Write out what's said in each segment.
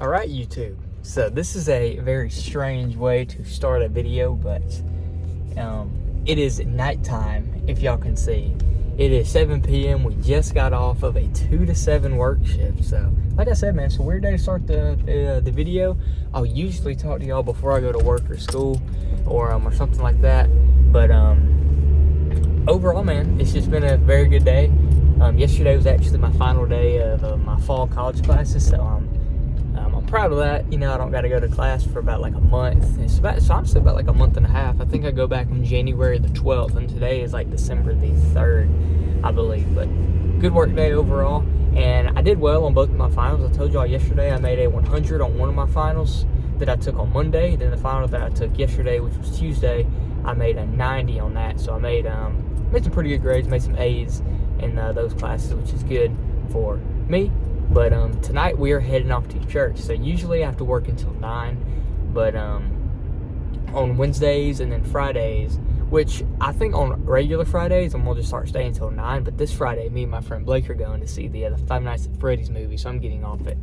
Alright, YouTube. So this is a very strange way to start a video, but it is nighttime, if y'all can see. It is 7 p.m. We just got off of a 2 to 7 work shift. So, like I said, man, it's a weird day to start the video. I'll usually talk to y'all before I go to work or school or something like that. But overall, man, it's just been a very good day. Yesterday was actually my final day of my fall college classes, so I'm proud of that. You know, I don't got to go to class for about like a month. It's honestly about like a month and a half. I think I go back on January the 12th, and today is like December the 3rd, I believe. But good work day overall, and I did well on both of my finals. I told y'all yesterday I made a 100 on one of my finals that I took on Monday. Then the final that I took yesterday, which was Tuesday, I made a 90 on that. So I made some pretty good grades, made some A's in those classes, which is good for me. But tonight we are heading off to church. So usually I have to work until 9, but on Wednesdays and then Fridays, which I think on regular Fridays I'm gonna just start staying until 9. But this Friday, me and my friend Blake are going to see the Five Nights at Freddy's movie, so I'm getting off at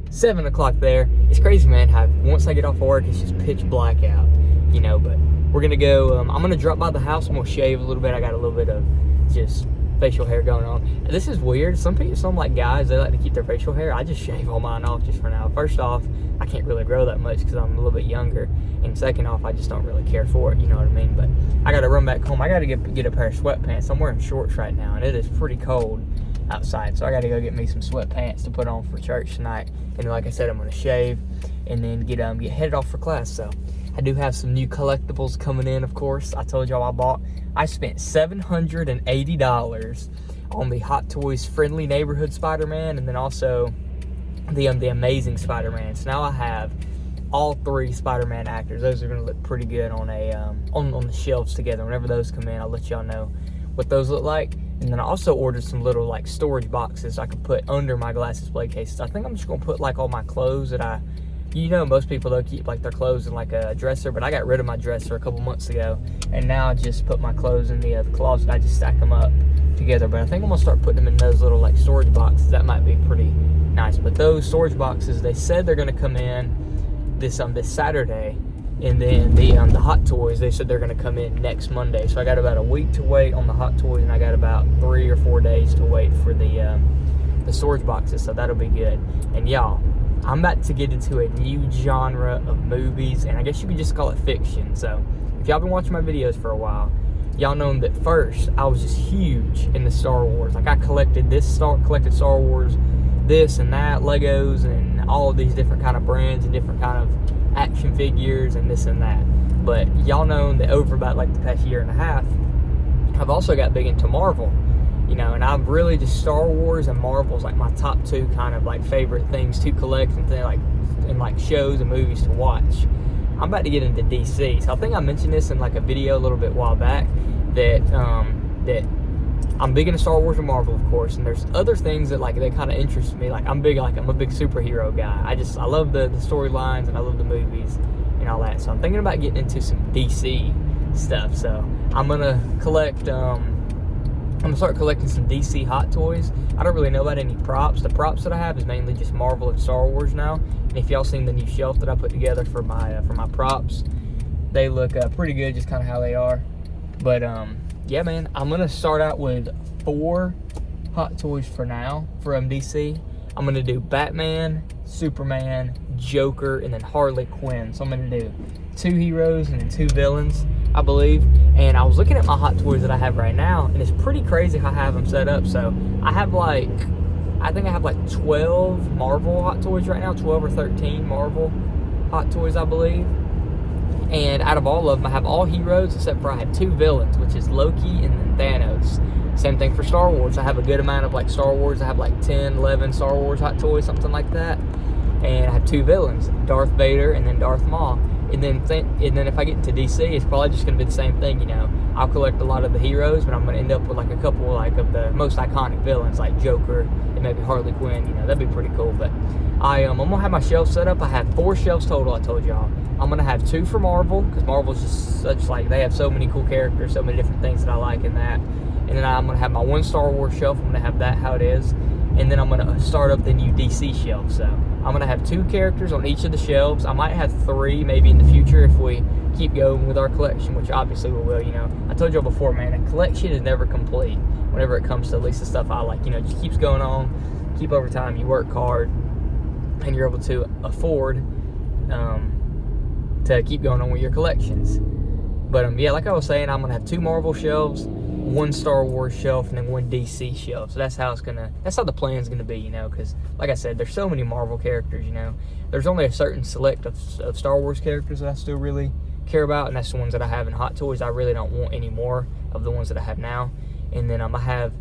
7 o'clock there. It's crazy, man, how once I get off of work it's just pitch black out, you know. But we're gonna go. I'm gonna drop by the house. I'm gonna shave a little bit. I got a little bit of just facial hair going on. And this is weird. Some like guys, they like to keep their facial hair. I just shave all mine off just for now. First off, I can't really grow that much because I'm a little bit younger, and second off, I just don't really care for it, you know what I mean? But I gotta run back home. I gotta get a pair of sweatpants. I'm wearing shorts right now, and it is pretty cold outside, so I gotta go get me some sweatpants to put on for church tonight. And like I said, I'm gonna shave and then get headed off for class. So I do have some new collectibles coming in, of course. I told y'all I spent $780 on the Hot Toys Friendly Neighborhood Spider-Man, and then also the Amazing Spider-Man. So now I have all 3 Spider-Man actors. Those are going to look pretty good on on the shelves together. Whenever those come in, I'll let y'all know what those look like. And then I also ordered some little like storage boxes I could put under my glass display cases. I think I'm just going to put like all my clothes that most people, they'll keep like their clothes in like a dresser, but I got rid of my dresser a couple months ago, and now I just put my clothes in the closet. I just stack them up together, but I think I'm gonna start putting them in those little like storage boxes. That might be pretty nice. But those storage boxes, they said they're gonna come in this Saturday, and then the Hot Toys, they said they're gonna come in next Monday. So I got about a week to wait on the Hot Toys, and I got about 3 or 4 days to wait for the storage boxes. So that'll be good. And y'all, I'm about to get into a new genre of movies, and I guess you could just call it fiction. So if y'all been watching my videos for a while, y'all know that first I was just huge in the Star Wars. Like I collected Star Wars, this and that, Legos, and all of these different kind of brands and different kind of action figures and this and that. But y'all know that over about like the past year and a half, I've also got big into Marvel. You know, and I've really just Star Wars and Marvel's like my top 2 kind of like favorite things to collect and like shows and movies to watch. I'm about to get into DC. So I think I mentioned this in like a video a little bit while back that that I'm big into Star Wars and Marvel, of course, and there's other things that like they kind of interest me. Like I'm a big superhero guy. I love the storylines, and I love the movies and all that. So I'm thinking about getting into some DC stuff. So I'm gonna start collecting some DC Hot Toys. I don't really know about any props. The props that I have is mainly just Marvel and Star Wars now. And if y'all seen the new shelf that I put together for my props, they look pretty good, just kind of how they are. But yeah, man, I'm gonna start out with 4 Hot Toys for now from DC. I'm gonna do Batman, Superman, Joker, and then Harley Quinn. So I'm gonna do 2 heroes and then 2 villains, I believe. And I was looking at my Hot Toys that I have right now, and it's pretty crazy how I have them set up. So I think I have like 12 Marvel Hot Toys right now, 12 or 13 Marvel Hot Toys, I believe. And out of all of them, I have all heroes except for I have 2 villains, which is Loki and then Thanos. Same thing for Star Wars. I have a good amount of like Star Wars. I have like 10, 11 Star Wars Hot Toys, something like that. And I have 2 villains, Darth Vader and then Darth Maul. And then if I get into DC, it's probably just going to be the same thing, you know. I'll collect a lot of the heroes, but I'm going to end up with like a couple like of the most iconic villains, like Joker and maybe Harley Quinn. You know, that'd be pretty cool. But I'm going to have my shelf set up. I have 4 shelves total, I told y'all. I'm going to have 2 for Marvel, because Marvel's just such like, they have so many cool characters, so many different things that I like in that. And then I'm going to have my 1 Star Wars shelf. I'm going to have that how it is. And then I'm going to start up the new DC shelf. So I'm gonna have 2 characters on each of the shelves. I might have 3 maybe in the future if we keep going with our collection, which obviously we will. You know, I told y'all before, man, a collection is never complete whenever it comes to at least the stuff I like. You know, it just keeps going on, keep over time. You work hard, and you're able to afford to keep going on with your collections. But yeah, like I was saying, I'm gonna have 2 Marvel shelves, 1 Star Wars shelf, and then 1 DC shelf. So that's how the plan's gonna be, you know, because like I said, there's so many Marvel characters, you know. There's only a certain select of Star Wars characters that I still really care about, and that's the ones that I have in Hot Toys. I really don't want any more of the ones that I have now. And then I have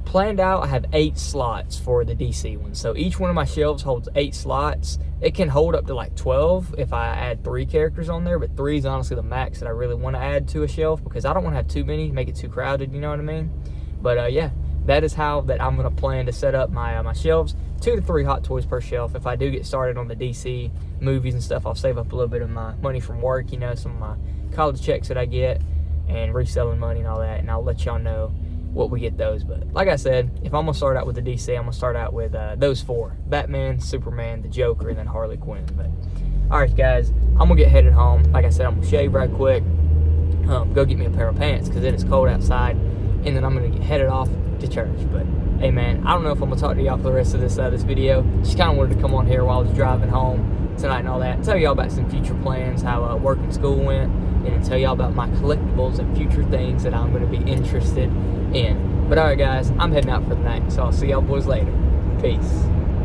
planned out, I have 8 slots for the DC one. So each one of my shelves holds 8 slots. It can hold up to like 12 if I add 3 characters on there, but 3 is honestly the max that I really want to add to a shelf, because I don't want to have too many, make it too crowded, you know what I mean? But yeah, that is how that I'm going to plan to set up my shelves. 2 to 3 Hot Toys per shelf. If I do get started on the DC movies and stuff, I'll save up a little bit of my money from work, you know, some of my college checks that I get and reselling money and all that, and I'll let y'all know what we get those. But like I said, if I'm gonna start out with the DC, I'm gonna start out with those 4: Batman, Superman, the Joker, and then Harley Quinn. But all right, guys, I'm gonna get headed home. Like I said, I'm gonna shave right quick, go get me a pair of pants because it is cold outside, and then I'm gonna get headed off to church. But hey, man, I don't know if I'm gonna talk to y'all for the rest of this video. Just kind of wanted to come on here while I was driving home tonight and all that, and tell y'all about some future plans, how work and school went, and tell y'all about my collectibles and future things that I'm going to be interested in. But alright, guys, I'm heading out for the night, so I'll see y'all boys later. Peace.